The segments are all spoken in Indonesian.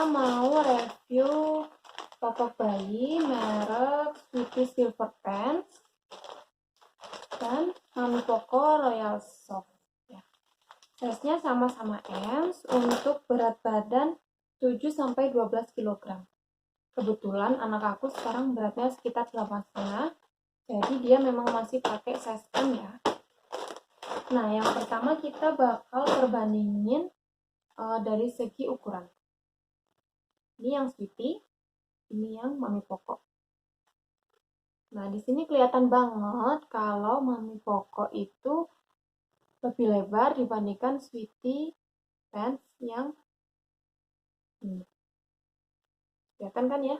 mau review popok bayi merek Sweetie Silver Pants dan Mami Poco Royal Soft. Ya. Size-nya sama-sama M, untuk berat badan 7-12 kg. Kebetulan anak aku sekarang beratnya sekitar 8,5, jadi dia memang masih pakai size M ya. Nah, yang pertama kita bakal perbandingin dari segi ukuran. Ini yang Sweetie, ini yang Mami Poco. Nah, di sini kelihatan banget kalau Mami Poco itu lebih lebar dibandingkan Sweetie Pants yang ini. Kelihatan kan ya?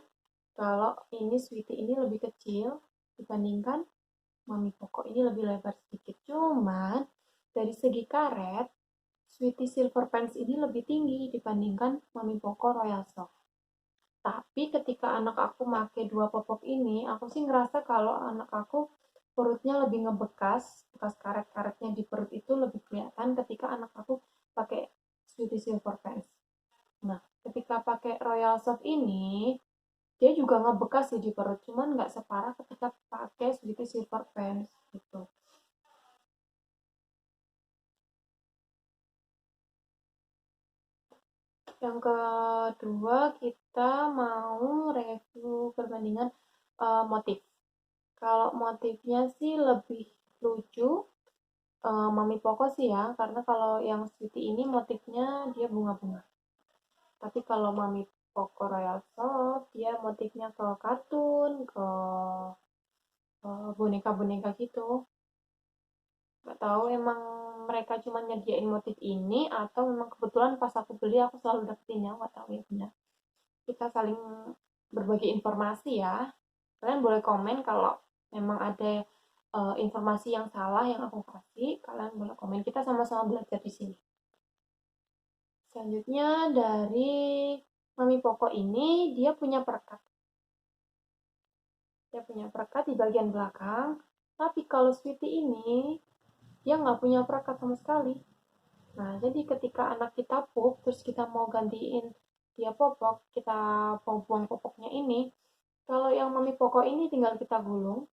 Kalau ini Sweetie ini lebih kecil dibandingkan Mami Poco ini lebih lebar sedikit. Cuman dari segi karet, Sweetie Silver Pants ini lebih tinggi dibandingkan Mami Poco Royal Soft. Tapi ketika anak aku pakai dua popok ini, aku sih ngerasa kalau anak aku perutnya lebih ngebekas, bekas karet-karetnya di perut itu lebih kelihatan ketika anak aku pakai Sweetie Silver Pants. Nah, ketika pakai Royal Soft ini, dia juga ngebekas sih di perut, cuman nggak separah ketika pakai Sweetie Silver Pants gitu. Yang kedua, kita mau review perbandingan motif. Kalau motifnya sih lebih lucu, Mami Poco sih ya, karena kalau yang Sweetie ini motifnya dia bunga-bunga. Tapi kalau Mami Poco Royal Soft, dia motifnya ke kartun, ke boneka-boneka gitu. Gak tahu emang mereka cuma nyediain motif ini atau memang kebetulan pas aku beli aku selalu dapetin ya, gak tahu ya benar. Kita saling berbagi informasi ya. Kalian boleh komen kalau memang ada informasi yang salah yang aku kasih, kalian boleh komen. Kita sama-sama belajar di sini. Selanjutnya dari Mami Poco ini dia punya perekat. Dia punya perekat di bagian belakang. Tapi kalau Sweetie ini dia nggak punya perekat sama sekali. Nah, jadi ketika anak kita pup, terus kita mau gantiin dia popok, kita mau buang popoknya ini, kalau yang Mami Poco ini tinggal kita gulung,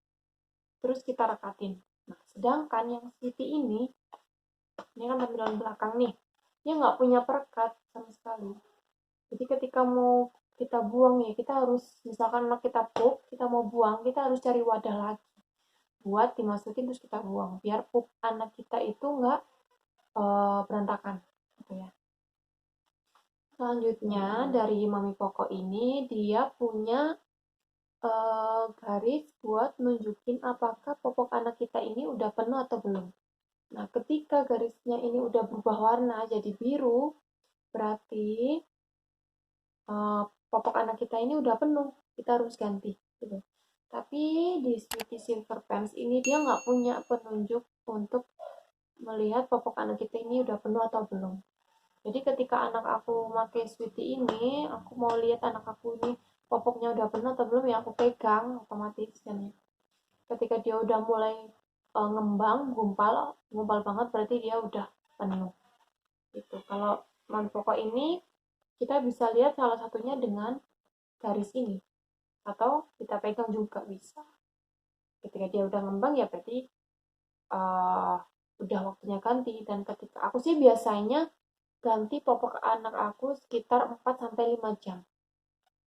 terus kita rekatin. Nah, sedangkan yang Sweetie ini kan tampilan belakang nih, dia nggak punya perekat sama sekali. Jadi ketika mau kita buang ya, kita harus, misalkan anak kita pup, kita mau buang, kita harus cari wadah lagi buat dimasukin terus kita buang, biar pup anak kita itu nggak berantakan gitu ya. Selanjutnya dari Mami Poco ini dia punya garis buat nunjukin apakah popok anak kita ini udah penuh atau belum. Nah, ketika garisnya ini udah berubah warna jadi biru, berarti popok anak kita ini udah penuh, kita harus ganti gitu. Tapi di Sweetie Silver Pants ini dia nggak punya penunjuk untuk melihat popok anak kita ini udah penuh atau belum. Jadi ketika anak aku pakai Sweetie ini, aku mau lihat anak aku ini popoknya udah penuh atau belum ya aku pegang otomatis kan ya. Ketika dia udah mulai ngembang, gumpal banget berarti dia udah penuh. Gitu. Kalau Mami Poco ini kita bisa lihat salah satunya dengan garis ini atau kita pegang juga bisa. Ketika dia udah ngembang ya berarti udah waktunya ganti. Dan ketika aku sih biasanya ganti popok anak aku sekitar 4-5 jam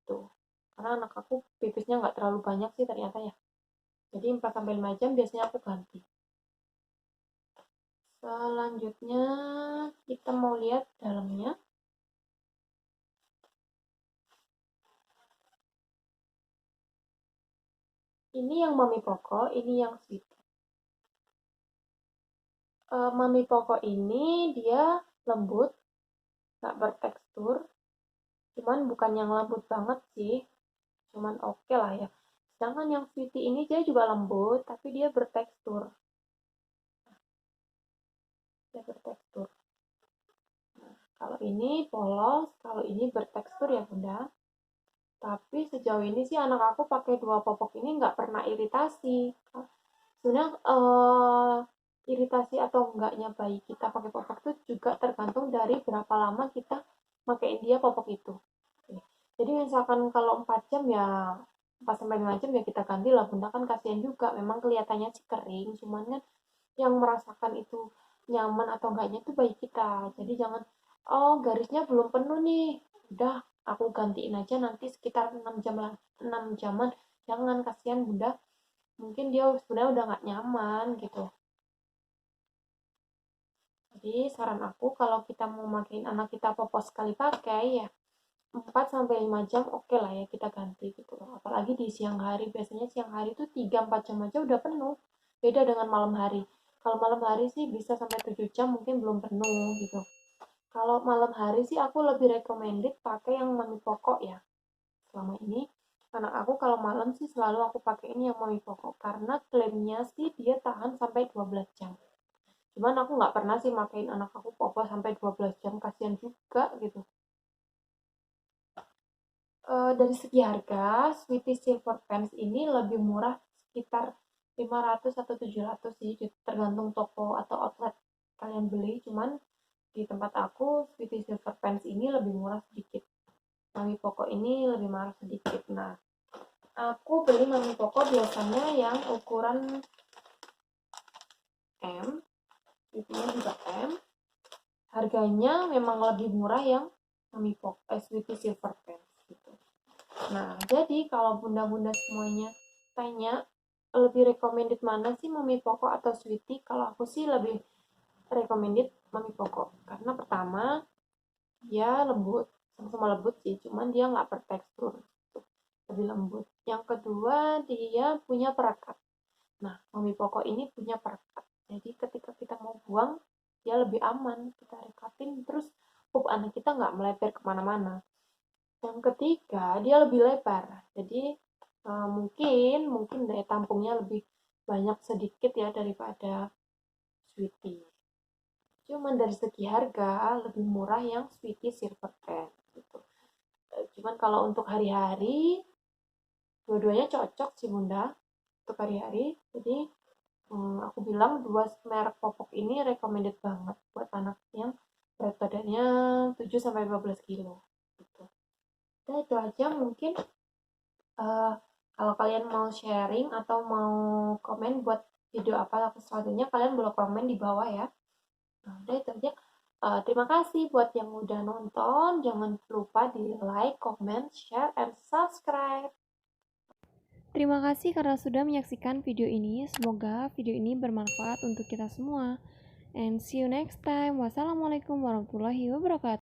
tuh, karena anak aku pipisnya nggak terlalu banyak sih ternyata ya, jadi 4-5 jam biasanya aku ganti. Selanjutnya kita mau lihat dalamnya. Ini yang Mami Poco, ini yang Sweetie. Mami Poco ini dia lembut, nggak bertekstur, cuman bukan yang lembut banget sih, cuman oke lah ya. Sedangkan yang Sweetie ini dia juga lembut, tapi dia bertekstur. Nah, kalau ini polos, kalau ini bertekstur ya bunda. Tapi sejauh ini sih anak aku pakai dua popok ini nggak pernah iritasi. Sebenarnya iritasi atau enggaknya bayi kita pakai popok itu juga tergantung dari berapa lama kita pakaiin dia popok itu. Jadi misalkan kalau 4 jam ya 4 sampai 5 jam ya kita ganti lah bunda, kan kasihan juga, memang kelihatannya sih kering, cuman kan yang merasakan itu nyaman atau enggaknya itu bayi kita. Jadi jangan, oh garisnya belum penuh nih, udah aku gantiin aja nanti sekitar 6 jam lah, 6 jaman. Jangan, kasihan bunda, mungkin dia sebenarnya udah nggak nyaman gitu. Jadi saran aku kalau kita mau makin anak kita popos sekali pakai ya 4 sampai 5 jam oke lah ya kita ganti gitu loh. Apalagi di siang hari, biasanya siang hari itu 3-4 jam aja udah penuh. Beda dengan malam hari. Kalau malam hari sih bisa sampai 7 jam mungkin belum penuh gitu. Kalau malam hari sih aku lebih recommended pakai yang mami pokok ya. Selama ini anak aku kalau malam sih selalu aku pakai ini yang mami pokok karena klaimnya sih dia tahan sampai 12 jam. Cuman aku nggak pernah sih makain anak aku popo sampai 12 jam, kasihan juga gitu. Dari segi harga, Sweetie Silver Pants ini lebih murah sekitar 500 atau 700 sih, tergantung toko atau outlet kalian beli. Cuman di tempat aku, Sweetie Silver Pants ini lebih murah sedikit. Mami Poko ini lebih murah sedikit. Nah, aku beli Mami Poko biasanya yang ukuran M, itunya juga M. Harganya memang lebih murah yang Mami Poko, Sweetie Silver Pants gitu. Nah, jadi kalau bunda-bunda semuanya tanya lebih recommended mana sih Mami Poko atau Sweetie? Kalau aku sih lebih recommended Mami Poko. Karena pertama, dia lembut, sama-sama lembut sih, cuman dia nggak bertekstur, lebih lembut. Yang kedua, dia punya perekat. Nah, Mami Poko ini punya perekat. Jadi ketika kita mau buang, dia lebih aman. Kita rekatin, terus pup anak kita nggak melebar kemana-mana. Yang ketiga, dia lebih lebar. Jadi mungkin daya tampungnya lebih banyak sedikit ya daripada Sweetie. Cuman dari segi harga lebih murah yang Sweetie Silver Pen gitu. Cuman kalau untuk hari-hari dua-duanya cocok sih bunda untuk hari-hari. Jadi aku bilang dua merek popok ini recommended banget buat anak yang berat badannya 7 sampai 12 kilo gitu. Dan itu aja mungkin. Eh, Kalau kalian mau sharing atau mau komen buat video apa selanjutnya, kalian boleh komen di bawah ya. Nah, udah itu aja. Terima kasih buat yang udah nonton. Jangan lupa di like, comment, share, and subscribe. Terima kasih karena sudah menyaksikan video ini. Semoga video ini bermanfaat untuk kita semua. And see you next time. Wassalamualaikum warahmatullahi wabarakatuh.